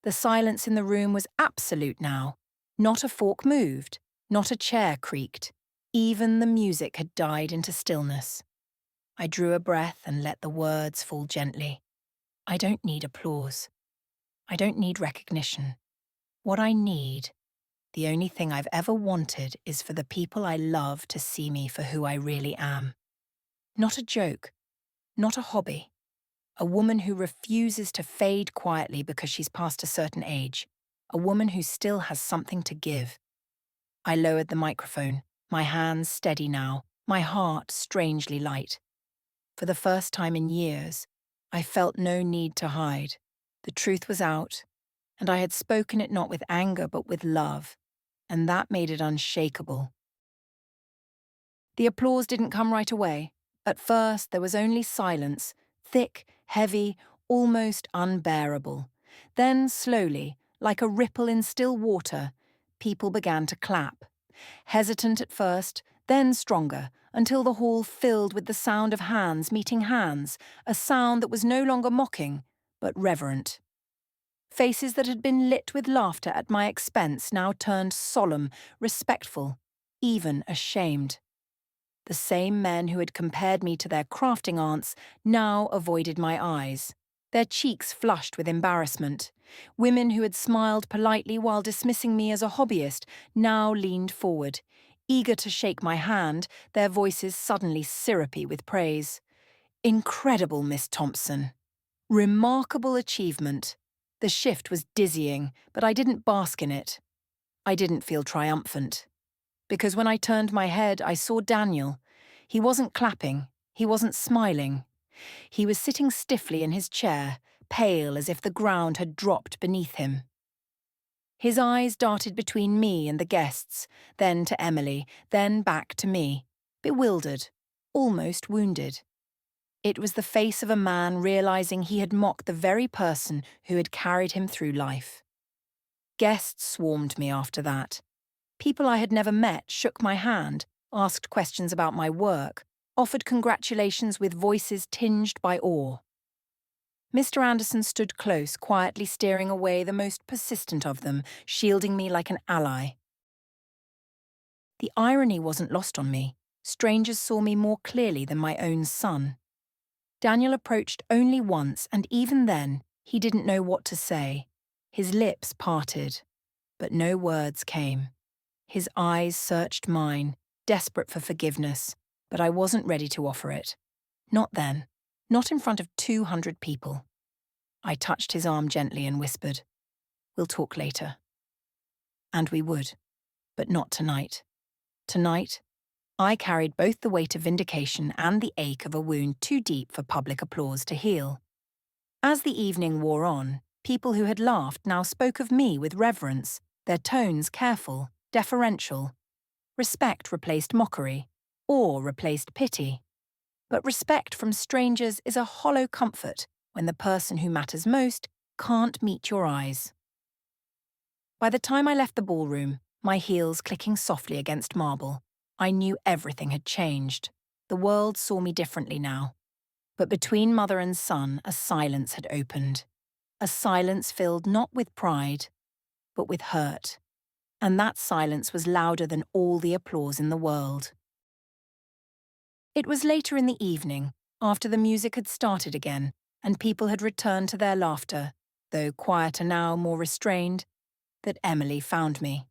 The silence in the room was absolute now. Not a fork moved, not a chair creaked. Even the music had died into stillness. I drew a breath and let the words fall gently. I don't need applause. I don't need recognition. What I need, the only thing I've ever wanted, is for the people I love to see me for who I really am. Not a joke, not a hobby. A woman who refuses to fade quietly because she's past a certain age. A woman who still has something to give. I lowered the microphone, my hands steady now, my heart strangely light. For the first time in years, I felt no need to hide. The truth was out, and I had spoken it not with anger but with love, and that made it unshakable. The applause didn't come right away. At first, there was only silence, thick, heavy, almost unbearable. Then, slowly, like a ripple in still water, people began to clap. Hesitant at first, then stronger, until the hall filled with the sound of hands meeting hands, a sound that was no longer mocking, but reverent. Faces that had been lit with laughter at my expense now turned solemn, respectful, even ashamed. The same men who had compared me to their crafting aunts now avoided my eyes, their cheeks flushed with embarrassment. Women who had smiled politely while dismissing me as a hobbyist now leaned forward, eager to shake my hand, their voices suddenly syrupy with praise. Incredible, Miss Thompson. Remarkable achievement. The shift was dizzying, but I didn't bask in it. I didn't feel triumphant. Because when I turned my head, I saw Daniel. He wasn't clapping. He wasn't smiling. He was sitting stiffly in his chair, pale as if the ground had dropped beneath him. His eyes darted between me and the guests, then to Emily, then back to me, bewildered, almost wounded. It was the face of a man realizing he had mocked the very person who had carried him through life. Guests swarmed me after that. People I had never met shook my hand, asked questions about my work, offered congratulations with voices tinged by awe. Mr. Anderson stood close, quietly steering away the most persistent of them, shielding me like an ally. The irony wasn't lost on me. Strangers saw me more clearly than my own son. Daniel approached only once, and even then, he didn't know what to say. His lips parted, but no words came. His eyes searched mine, desperate for forgiveness, but I wasn't ready to offer it. Not then. Not in front of 200 people. I touched his arm gently and whispered, "We'll talk later." And we would, but not tonight. Tonight, I carried both the weight of vindication and the ache of a wound too deep for public applause to heal. As the evening wore on, people who had laughed now spoke of me with reverence, their tones careful, deferential. Respect replaced mockery, awe replaced pity. But respect from strangers is a hollow comfort when the person who matters most can't meet your eyes. By the time I left the ballroom, my heels clicking softly against marble, I knew everything had changed. The world saw me differently now. But between mother and son, a silence had opened. A silence filled not with pride, but with hurt. And that silence was louder than all the applause in the world. It was later in the evening, after the music had started again, and people had returned to their laughter, though quieter now, more restrained, that Emily found me.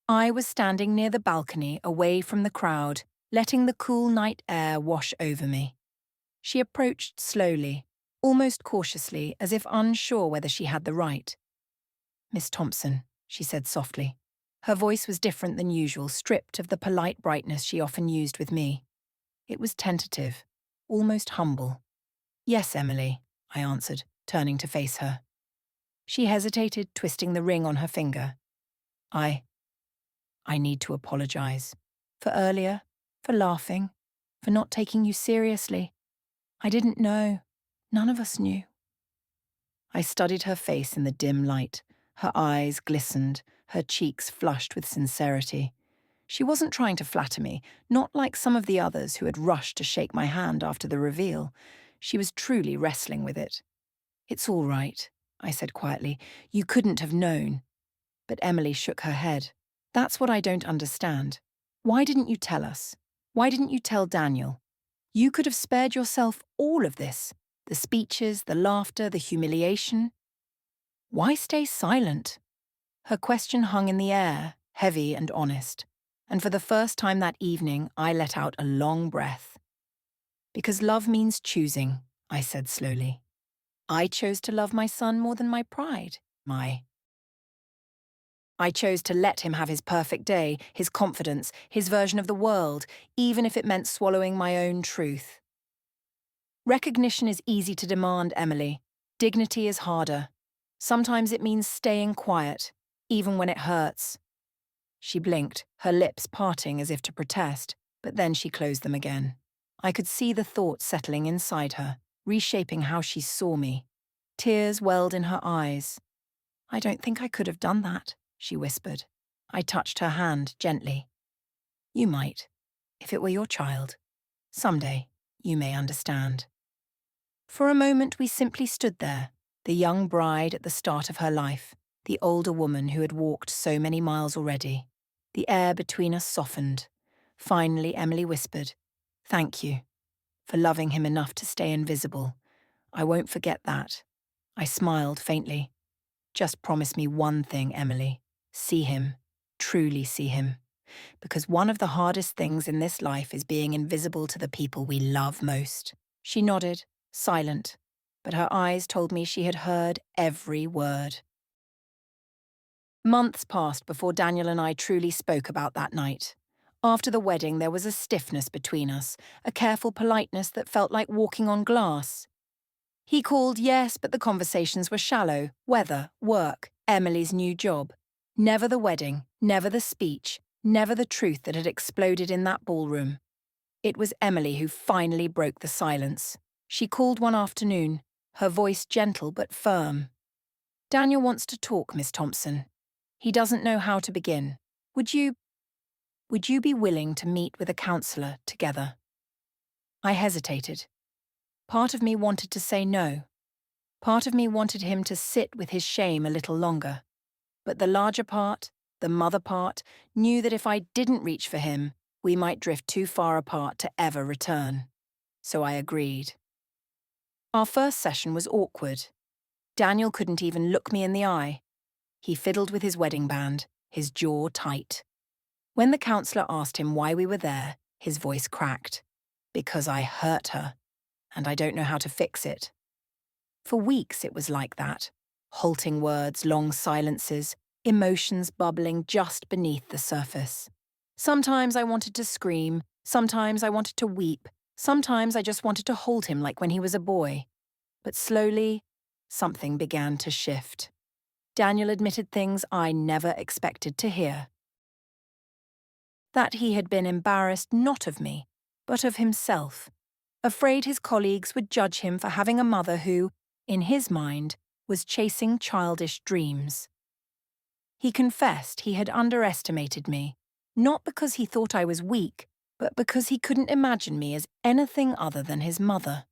I was standing near the balcony, away from the crowd, letting the cool night air wash over me. She approached slowly, almost cautiously, as if unsure whether she had the right. "Miss Thompson," she said softly. Her voice was different than usual, stripped of the polite brightness she often used with me. It was tentative, almost humble. "Yes, Emily," I answered, turning to face her. She hesitated, twisting the ring on her finger. I need to apologize. For earlier, for laughing, for not taking you seriously. I didn't know. None of us knew." I studied her face in the dim light. Her eyes glistened, her cheeks flushed with sincerity. She wasn't trying to flatter me, not like some of the others who had rushed to shake my hand after the reveal. She was truly wrestling with it. "It's all right," I said quietly. "You couldn't have known." But Emily shook her head. "That's what I don't understand. Why didn't you tell us? Why didn't you tell Daniel? You could have spared yourself all of this. The speeches, the laughter, the humiliation. Why stay silent?" Her question hung in the air, heavy and honest. And for the first time that evening, I let out a long breath. "Because love means choosing," I said slowly. "I chose to love my son more than my pride. I chose to let him have his perfect day, his confidence, his version of the world, even if it meant swallowing my own truth. Recognition is easy to demand, Emily. Dignity is harder. Sometimes it means staying quiet, even when it hurts." She blinked, her lips parting as if to protest, but then she closed them again. I could see the thoughts settling inside her, reshaping how she saw me. Tears welled in her eyes. "I don't think I could have done that," she whispered. I touched her hand gently. "You might, if it were your child. Someday, you may understand." For a moment we simply stood there, the young bride at the start of her life, the older woman who had walked so many miles already. The air between us softened. Finally, Emily whispered, "Thank you for loving him enough to stay invisible. I won't forget that." I smiled faintly. "Just promise me one thing, Emily. See him. Truly see him. Because one of the hardest things in this life is being invisible to the people we love most." She nodded, silent, but her eyes told me she had heard every word. Months passed before Daniel and I truly spoke about that night. After the wedding, there was a stiffness between us, a careful politeness that felt like walking on glass. He called, yes, but the conversations were shallow. Weather, work, Emily's new job. Never the wedding, never the speech, never the truth that had exploded in that ballroom. It was Emily who finally broke the silence. She called one afternoon, her voice gentle but firm. "Daniel wants to talk, Miss Thompson. He doesn't know how to begin. Would you be willing to meet with a counsellor together?" I hesitated. Part of me wanted to say no. Part of me wanted him to sit with his shame a little longer. But the larger part, the mother part, knew that if I didn't reach for him, we might drift too far apart to ever return. So I agreed. Our first session was awkward. Daniel couldn't even look me in the eye. He fiddled with his wedding band, his jaw tight. When the counsellor asked him why we were there, his voice cracked. "Because I hurt her, and I don't know how to fix it." For weeks it was like that. Halting words, long silences, emotions bubbling just beneath the surface. Sometimes I wanted to scream, sometimes I wanted to weep, sometimes I just wanted to hold him like when he was a boy. But slowly, something began to shift. Daniel admitted things I never expected to hear. That he had been embarrassed not of me, but of himself, afraid his colleagues would judge him for having a mother who, in his mind, was chasing childish dreams. He confessed he had underestimated me, not because he thought I was weak, but because he couldn't imagine me as anything other than his mother,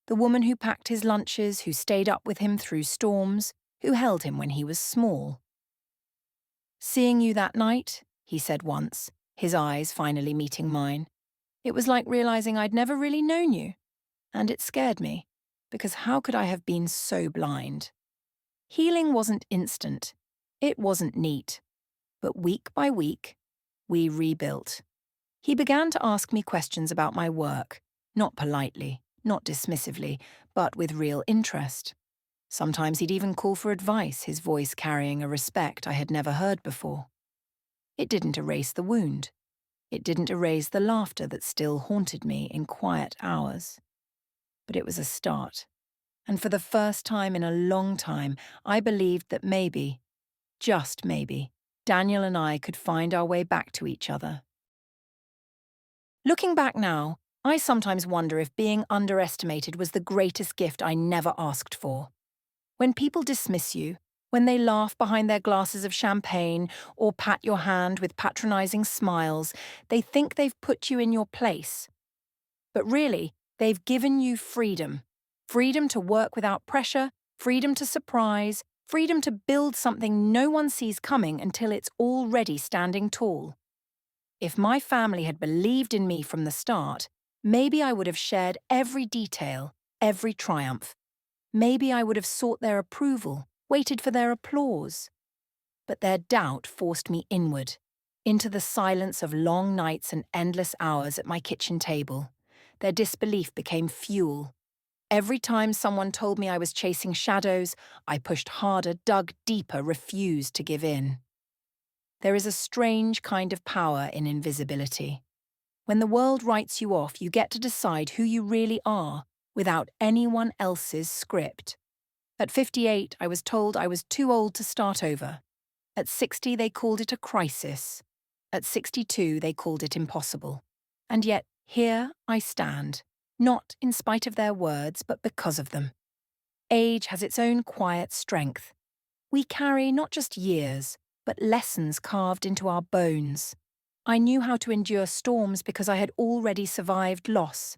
the woman who packed his lunches, who stayed up with him through storms, who held him when he was small. "Seeing you that night," he said once, his eyes finally meeting mine, "it was like realizing I'd never really known you. And it scared me, because how could I have been so blind?" Healing wasn't instant. It wasn't neat. But week by week, we rebuilt. He began to ask me questions about my work, not politely, not dismissively, but with real interest. Sometimes he'd even call for advice, his voice carrying a respect I had never heard before. It didn't erase the wound. It didn't erase the laughter that still haunted me in quiet hours. But it was a start. And for the first time in a long time, I believed that maybe, just maybe, Daniel and I could find our way back to each other. Looking back now, I sometimes wonder if being underestimated was the greatest gift I never asked for. When people dismiss you, when they laugh behind their glasses of champagne or pat your hand with patronizing smiles, they think they've put you in your place. But really, they've given you freedom. Freedom to work without pressure, freedom to surprise, freedom to build something no one sees coming until it's already standing tall. If my family had believed in me from the start, maybe I would have shared every detail, every triumph. Maybe I would have sought their approval, waited for their applause. But their doubt forced me inward, into the silence of long nights and endless hours at my kitchen table. Their disbelief became fuel. Every time someone told me I was chasing shadows, I pushed harder, dug deeper, refused to give in. There is a strange kind of power in invisibility. When the world writes you off, you get to decide who you really are, without anyone else's script. At 58, I was told I was too old to start over. At 60, they called it a crisis. At 62, they called it impossible. And yet, here I stand, not in spite of their words, but because of them. Age has its own quiet strength. We carry not just years, but lessons carved into our bones. I knew how to endure storms because I had already survived loss.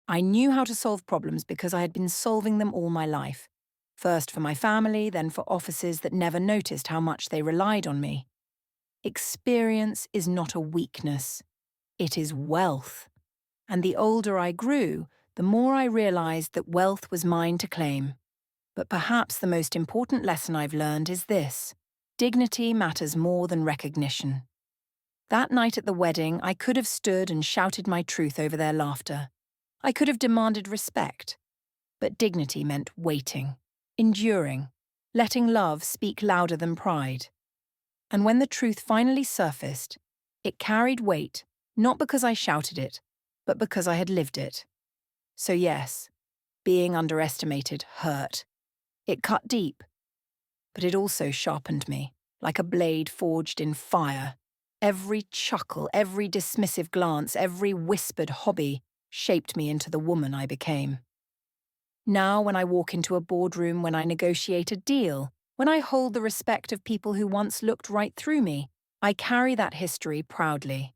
I knew how to solve problems because I had been solving them all my life. First for my family, then for offices that never noticed how much they relied on me. Experience is not a weakness. It is wealth. And the older I grew, the more I realized that wealth was mine to claim. But perhaps the most important lesson I've learned is this: dignity matters more than recognition. That night at the wedding, I could have stood and shouted my truth over their laughter. I could have demanded respect. But dignity meant waiting, enduring, letting love speak louder than pride. And when the truth finally surfaced, it carried weight, not because I shouted it, but because I had lived it. So yes, being underestimated hurt. It cut deep. But it also sharpened me, like a blade forged in fire. Every chuckle, every dismissive glance, every whispered hobby shaped me into the woman I became. Now, when I walk into a boardroom, when I negotiate a deal, when I hold the respect of people who once looked right through me, I carry that history proudly.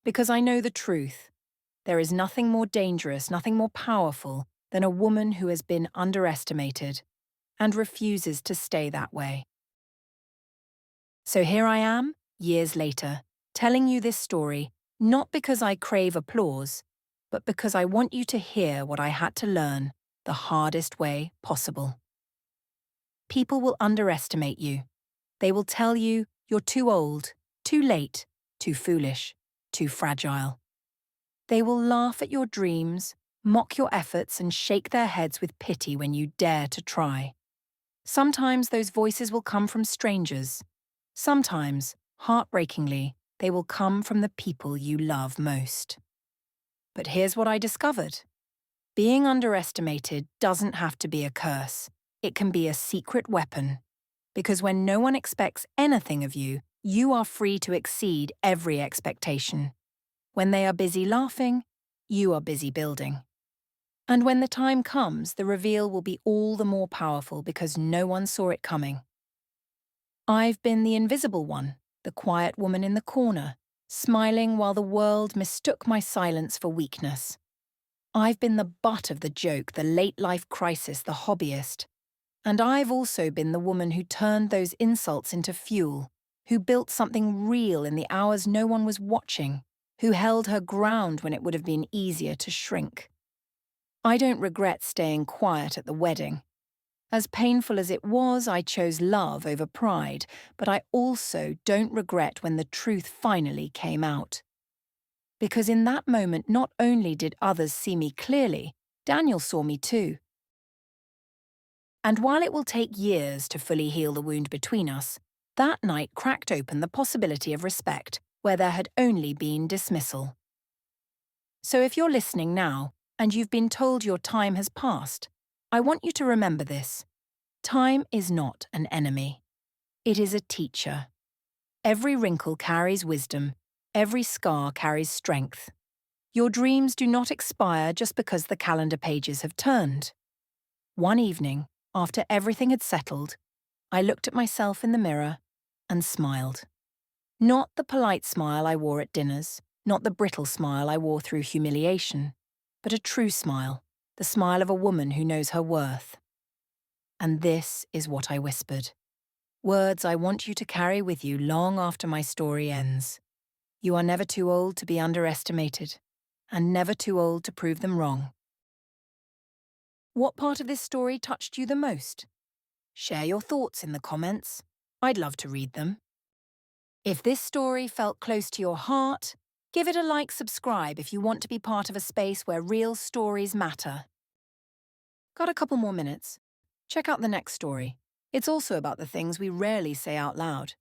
Because I know the truth. There is nothing more dangerous, nothing more powerful than a woman who has been underestimated and refuses to stay that way. So here I am, years later, telling you this story, not because I crave applause, but because I want you to hear what I had to learn the hardest way possible. People will underestimate you. They will tell you you're too old, too late, too foolish, too fragile. They will laugh at your dreams, mock your efforts, and shake their heads with pity when you dare to try. Sometimes those voices will come from strangers. Sometimes, heartbreakingly, they will come from the people you love most. But here's what I discovered. Being underestimated doesn't have to be a curse. It can be a secret weapon. Because when no one expects anything of you, you are free to exceed every expectation. When they are busy laughing, you are busy building. And when the time comes, the reveal will be all the more powerful because no one saw it coming. I've been the invisible one, the quiet woman in the corner, smiling while the world mistook my silence for weakness. I've been the butt of the joke, the late-life crisis, the hobbyist. And I've also been the woman who turned those insults into fuel, who built something real in the hours no one was watching, who held her ground when it would have been easier to shrink. I don't regret staying quiet at the wedding. As painful as it was, I chose love over pride, but I also don't regret when the truth finally came out. Because in that moment, not only did others see me clearly, Daniel saw me too. And while it will take years to fully heal the wound between us, that night cracked open the possibility of respect where there had only been dismissal. So if you're listening now, and you've been told your time has passed, I want you to remember this. Time is not an enemy. It is a teacher. Every wrinkle carries wisdom. Every scar carries strength. Your dreams do not expire just because the calendar pages have turned. One evening, after everything had settled, I looked at myself in the mirror and smiled. Not the polite smile I wore at dinners, not the brittle smile I wore through humiliation, but a true smile, the smile of a woman who knows her worth. And this is what I whispered. Words I want you to carry with you long after my story ends. You are never too old to be underestimated, and never too old to prove them wrong. What part of this story touched you the most? Share your thoughts in the comments. I'd love to read them. If this story felt close to your heart, give it a like, subscribe if you want to be part of a space where real stories matter. Got a couple more minutes? Check out the next story. It's also about the things we rarely say out loud.